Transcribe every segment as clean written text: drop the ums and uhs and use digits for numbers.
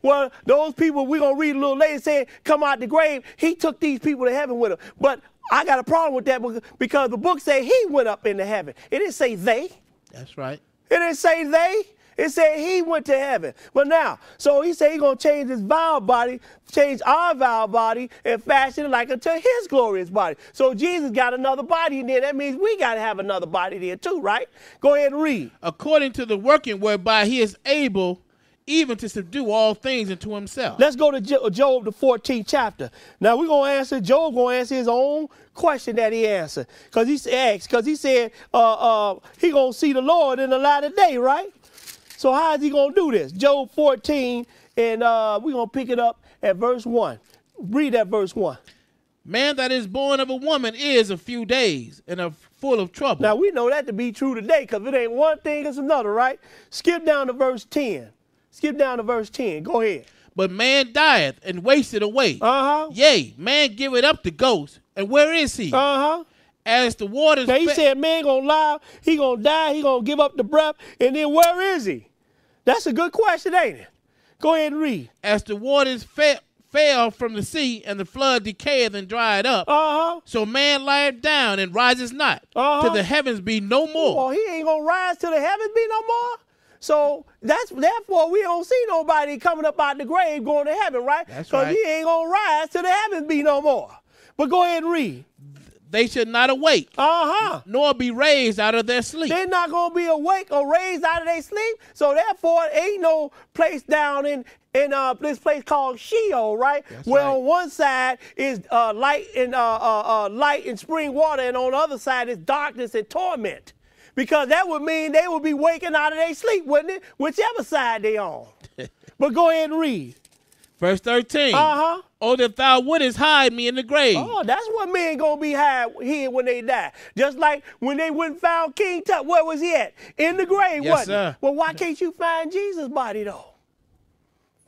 well, those people we're going to read a little later said come out the grave. He took these people to heaven with him. But I got a problem with that because the book said he went up into heaven. It didn't say they. That's right. It didn't say they. It said he went to heaven. But now, so he said he's going to change his vile body, change our vile body, and fashion it like unto his glorious body. So Jesus got another body in there. That means we got to have another body there too, right? Go ahead and read. According to the working whereby he is able even to subdue all things into himself. Let's go to Job, the 14th chapter. Now we're going to answer, Job going to answer his own question that he answered. Because he said he going to see the Lord in the latter day, right? So how is he going to do this? Job 14, and we're going to pick it up at verse 1. Read that verse 1. Man that is born of a woman is a few days and full of trouble. Now we know that to be true today because it ain't one thing, it's another, right? Skip down to verse 10. Skip down to verse 10. Go ahead. But man dieth and wasteth away. Yea, man give it up to ghosts. And where is he? As the waters. Now he said man gonna lie, he gonna die, he gonna give up the breath, and then where is he? That's a good question, ain't it? Go ahead and read. As the waters fell from the sea, and the flood decayeth and dried up. So man lieth down and rises not, till the heavens be no more. Well, he ain't gonna rise till the heavens be no more. So therefore we don't see nobody coming up out the grave going to heaven, right? That's right. Because he ain't gonna rise till the heavens be no more. But go ahead and read. They should not awake, nor be raised out of their sleep. They're not going to be awake or raised out of their sleep. So therefore, ain't no place down in this place called Sheol, right? That's where right. on one side is light and spring water, and on the other side is darkness and torment. Because that would mean they would be waking out of their sleep, wouldn't it? Whichever side they on. But go ahead and read. Verse 13. Oh, that thou wouldest hide me in the grave. Oh, that's what men gonna be hid when they die. Just like when they went and found King Tut, where was he at? In the grave, yes, wasn't sir. he? Well, why can't you find Jesus' body though?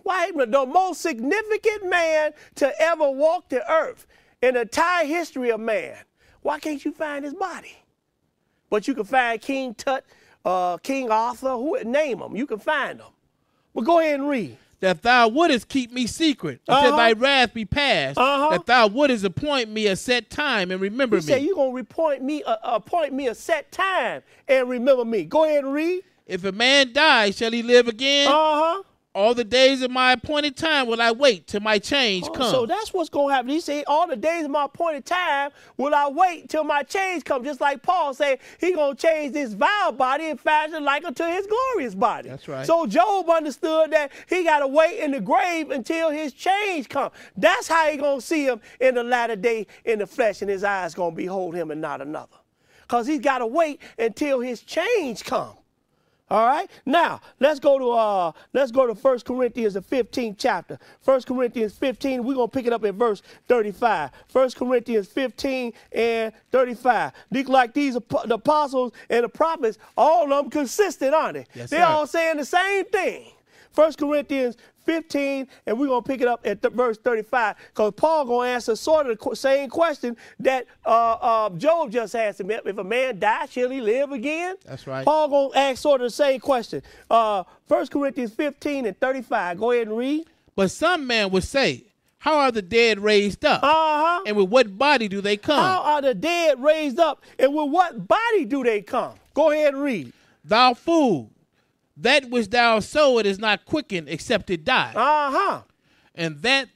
Why the most significant man to ever walk the earth in the entire history of man? Why can't you find his body? But you can find King Tut, King Arthur, name them. You can find them. But go ahead and read. That thou wouldest keep me secret until thy wrath be past, that thou wouldest appoint me a set time and remember me. He said you're going to appoint me a set time and remember me. Go ahead and read. If a man die, shall he live again? All the days of my appointed time will I wait till my change comes. So that's what's going to happen. He said, all the days of my appointed time will I wait till my change comes. Just like Paul said, he going to change this vile body and fashion like unto his glorious body. That's right. So Job understood that he got to wait in the grave until his change comes. That's how he going to see him in the latter day in the flesh, and his eyes going to behold him and not another. Because he's got to wait until his change comes. All right. Now let's go to 1 Corinthians, the 15th chapter. 1 Corinthians 15. We're gonna pick it up at verse 35. 1 Corinthians 15 and 35. Like these the apostles and the prophets, all of them consistent, aren't they? Yes, they're all saying the same thing. 1 Corinthians 15, and we're going to pick it up at verse 35, because Paul going to answer sort of the same question that Job just asked him. If a man die, shall he live again? That's right. Paul going to ask sort of the same question. 1 Corinthians 15 and 35. Go ahead and read. But some man would say, how are the dead raised up? And with what body do they come? How are the dead raised up, and with what body do they come? Go ahead and read. Thou fool, that which thou sowest is not quickened except it die. And that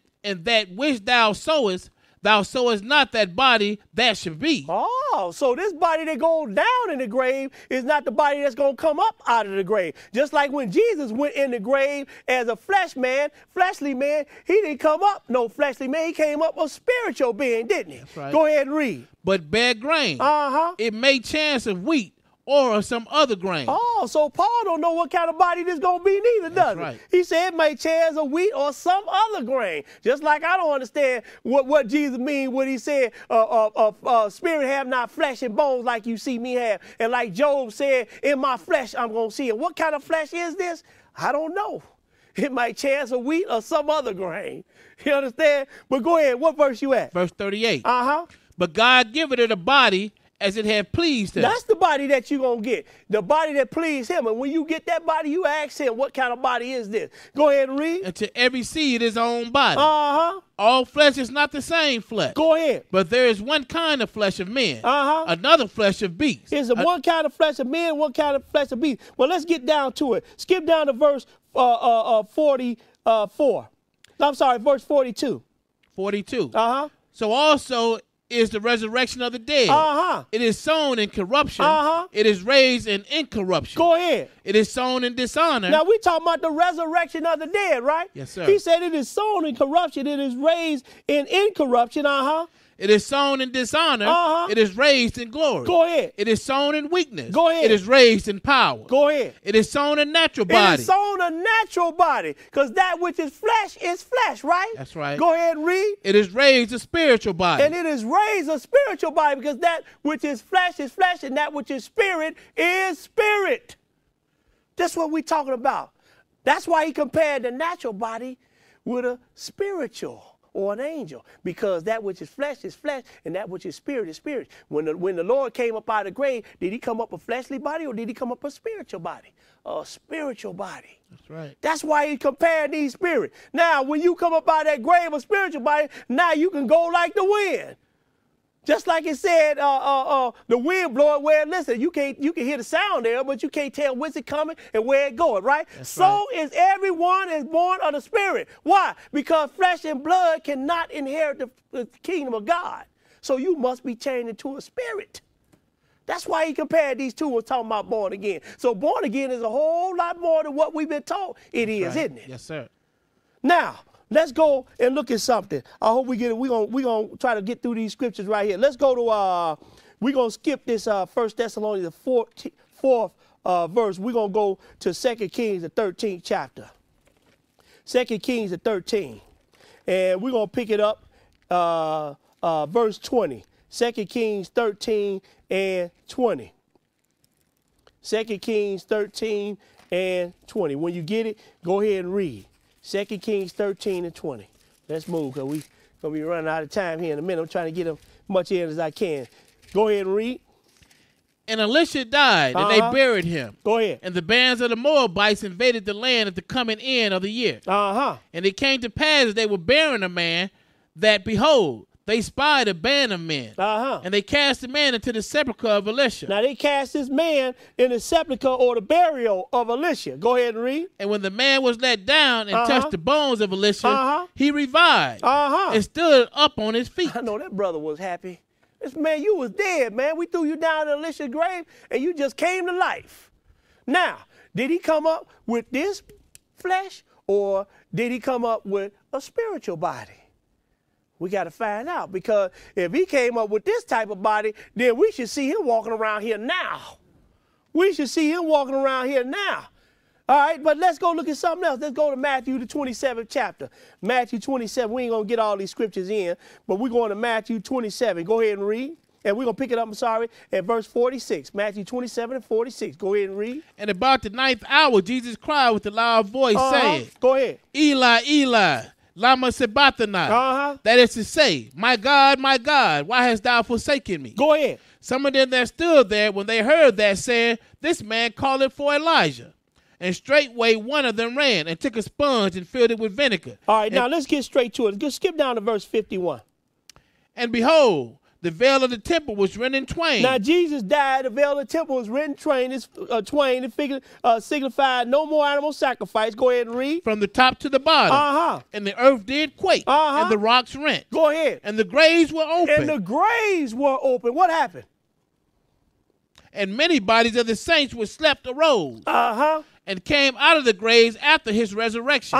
which thou sowest not that body that should be. Oh, so this body that goes down in the grave is not the body that's going to come up out of the grave. Just like when Jesus went in the grave as a fleshly man, he didn't come up no fleshly man. He came up a spiritual being, didn't he? That's right. Go ahead and read. But bear grain. It made chance of wheat or some other grain. Oh, so Paul don't know what kind of body this going to be neither, does he? Right. He said it may chance of wheat or some other grain. Just like I don't understand what Jesus mean when he said, spirit have not flesh and bones like you see me have. And like Job said, in my flesh I'm going to see it. What kind of flesh is this? I don't know. It might chance of wheat or some other grain. You understand? But go ahead. What verse you at? Verse 38. But God giveth it a body, as it had pleased him. That's the body that you're going to get. The body that pleased him. And when you get that body, you ask him, what kind of body is this? Go ahead and read. And to every seed his own body. Uh-huh. All flesh is not the same flesh. Go ahead. But there is one kind of flesh of men. Uh-huh. Another flesh of beasts. There's one kind of flesh of men, one kind of flesh of beasts. Well, let's get down to it. Skip down to verse 44. I'm sorry, verse 42. 42. Uh-huh. So also is the resurrection of the dead. Uh-huh. It is sown in corruption. Uh-huh. It is raised in incorruption. Go ahead. It is sown in dishonor. Now, we talking about the resurrection of the dead, right? Yes, sir. He said it is sown in corruption. It is raised in incorruption. Uh-huh. It is sown in dishonor. Uh-huh. It is raised in glory. Go ahead. It is sown in weakness. Go ahead. It is raised in power. Go ahead. It is sown a natural body. It is sown a natural body, because that which is flesh, right? That's right. Go ahead and read. It is raised a spiritual body. And it is raised a spiritual body, because that which is flesh, and that which is spirit is spirit. That's what we're talking about. That's why he compared the natural body with a spiritual or an angel, because that which is flesh, and that which is spirit. When the Lord came up out of the grave, did he come up a fleshly body, or did he come up a spiritual body? A spiritual body. That's right. That's why he compared these spirits. Now, when you come up out of that grave, a spiritual body, now you can go like the wind. Just like it said, the wind blowing where it listen. You can hear the sound there, but you can't tell where's it coming and where it going, right? That's so right. is everyone is born of the Spirit. Why? Because flesh and blood cannot inherit the kingdom of God. So you must be changed into a spirit. That's why he compared these two when talking about born again. So born again is a whole lot more than what we've been taught it is, Right. isn't it? Yes, sir. Now, let's go and look at something. I hope we get it. We're gonna try to get through these scriptures right here. Let's go to we're gonna skip this 1 Thessalonians, the fourth verse. We're gonna go to 2 Kings, the 13th chapter. 2 Kings, the 13th. And we're gonna pick it up verse 20. 2 Kings 13 and 20. 2 Kings 13 and 20. When you get it, go ahead and read. 2 Kings 13 and 20. Let's move, because we're going to be running out of time here in a minute. I'm trying to get as much in as I can. Go ahead and read. And Elisha died, and they buried him. Go ahead. And the bands of the Moabites invaded the land at the coming in of the year. And it came to pass as they were burying a man, that, behold, they spied a band of men. And they cast the man into the sepulchre of Elisha. Now they cast this man in the sepulchre, or the burial of Elisha. Go ahead and read. And when the man was let down and touched the bones of Elisha, he revived and stood up on his feet. I know that brother was happy. This man, you was dead, man. We threw you down in Elisha's grave, and you just came to life. Now, did he come up with this flesh, or did he come up with a spiritual body? We got to find out, because if he came up with this type of body, then we should see him walking around here now. We should see him walking around here now. All right, but let's go look at something else. Let's go to Matthew, the 27th chapter. Matthew 27. We ain't going to get all these scriptures in, but we're going to Matthew 27. Go ahead and read. And we're going to pick it up, at verse 46. Matthew 27 and 46. Go ahead and read. And about the 9th hour, Jesus cried with a loud voice, saying, Go ahead. Eli, Eli, lama sabachthani. That is to say, my God, why hast thou forsaken me? Go ahead. Some of them that stood there, when they heard that, said, this man calleth for Elijah. And straightway one of them ran and took a sponge and filled it with vinegar. All right, now let's get straight to it. Just skip down to verse 51. And behold, the veil of the temple was rent in twain. Now Jesus died, the veil of the temple was rent in twain. It signified no more animal sacrifice. Go ahead and read. From the top to the bottom. And the earth did quake. And the rocks rent. Go ahead. And the graves were open. What happened? And many bodies of the saints which slept arose. And came out of the graves after his resurrection.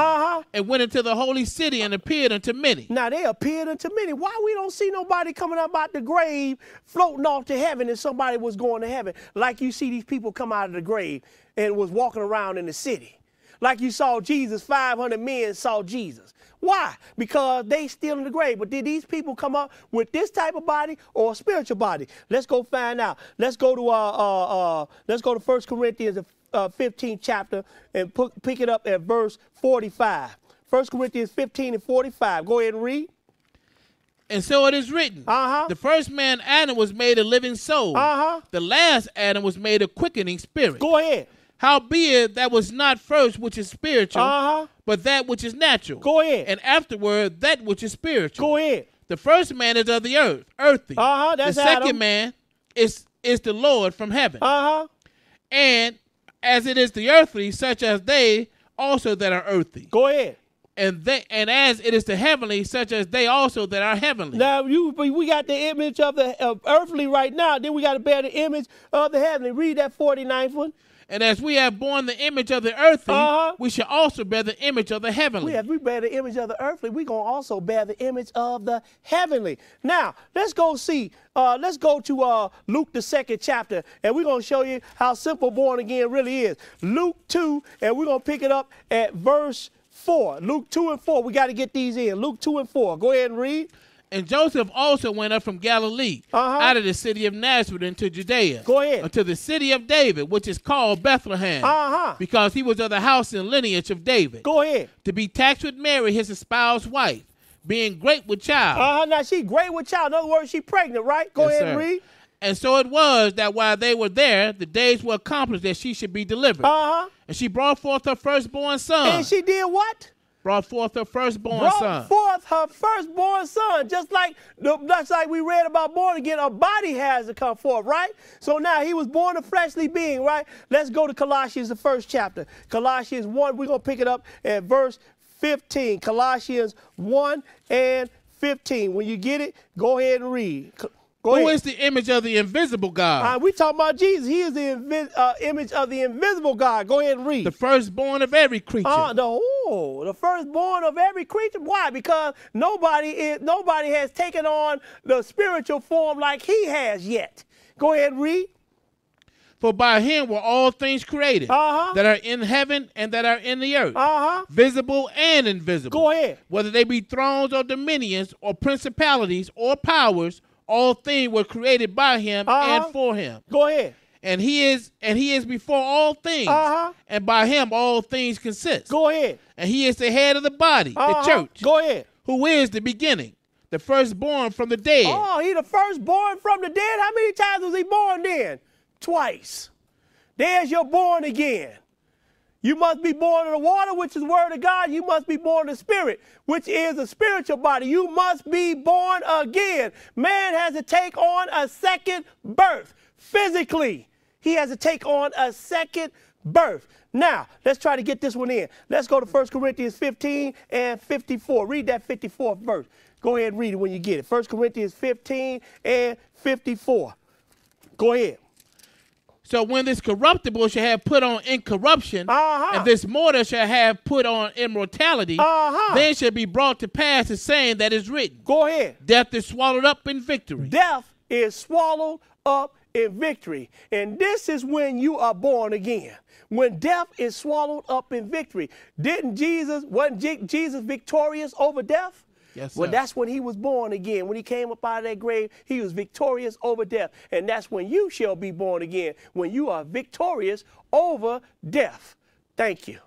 And went into the holy city and appeared unto many. Now they appeared unto many. Why we don't see nobody coming up out the grave floating off to heaven and somebody was going to heaven? Like you see these people come out of the grave and was walking around in the city. Like you saw Jesus, 500 men saw Jesus. Why? Because they still in the grave. But did these people come up with this type of body or a spiritual body? Let's go find out. Let's go to 1 Corinthians 15th chapter and pick it up at verse 45. 1 Corinthians 15 and 45. Go ahead and read. And so it is written. The first man, Adam, was made a living soul. The last Adam was made a quickening spirit. Go ahead. Howbeit, that was not first which is spiritual, but that which is natural. Go ahead. And afterward, that which is spiritual. Go ahead. The first man is of the earth, earthy. That's the second Adam. man is the Lord from heaven. And as it is the earthly, such as they also that are earthy. Go ahead. And as it is the heavenly, such as they also that are heavenly. Now we got the image of the earthly right now. Then we got to bear the image of the heavenly. Read that 49th one. And as we have borne the image of the earthly, we shall also bear the image of the heavenly. If we bear the image of the earthly, we're going to also bear the image of the heavenly. Now, let's go to Luke, the 2nd chapter, and we're going to show you how simple born again really is. Luke 2, and we're going to pick it up at verse 4. Luke 2 and 4. We got to get these in. Luke 2 and 4. Go ahead and read. And Joseph also went up from Galilee, out of the city of Nazareth into Judea. Go ahead. Unto the city of David, which is called Bethlehem. Because he was of the house and lineage of David. Go ahead. To be taxed with Mary, his espoused wife, being great with child. Now she great with child. In other words, she pregnant, right? Go ahead and read. And so it was that while they were there, the days were accomplished that she should be delivered. And she brought forth her firstborn son. And she did what? Brought forth her firstborn son. Brought forth her firstborn son. Just like we read about born again, a body has to come forth, right? So now he was born a fleshly being, right? Let's go to Colossians, the 1st chapter. Colossians 1, we're going to pick it up at verse 15. Colossians 1 and 15. When you get it, go ahead and read. Who is the image of the invisible God? We talking about Jesus. He is the image of the invisible God. Go ahead and read. The firstborn of every creature. The firstborn of every creature. Why? Because nobody has taken on the spiritual form like he has yet. Go ahead and read. For by him were all things created that are in heaven and that are in the earth, visible and invisible. Go ahead. Whether they be thrones or dominions or principalities or powers, all things were created by him and for him. Go ahead. And he is before all things, and by him all things consist. Go ahead. And he is the head of the body, the church. Go ahead. Who is the beginning, the firstborn from the dead. He the firstborn from the dead. How many times was he born then? Twice. There's your born again. You must be born of the water, which is the word of God. You must be born of the spirit, which is a spiritual body. You must be born again. Man has to take on a second birth. Physically, he has to take on a second birth. Now, let's try to get this one in. Let's go to 1 Corinthians 15 and 54. Read that 54th verse. Go ahead and read it when you get it. 1 Corinthians 15 and 54. Go ahead. So when this corruptible shall have put on incorruption, and this mortal shall have put on immortality, then shall be brought to pass the saying that is written. Go ahead. Death is swallowed up in victory. Death is swallowed up in victory. And this is when you are born again. When death is swallowed up in victory. Wasn't Jesus victorious over death? Yes, sir. Well, that's when he was born again. When he came up out of that grave, he was victorious over death. And that's when you shall be born again, when you are victorious over death. Thank you.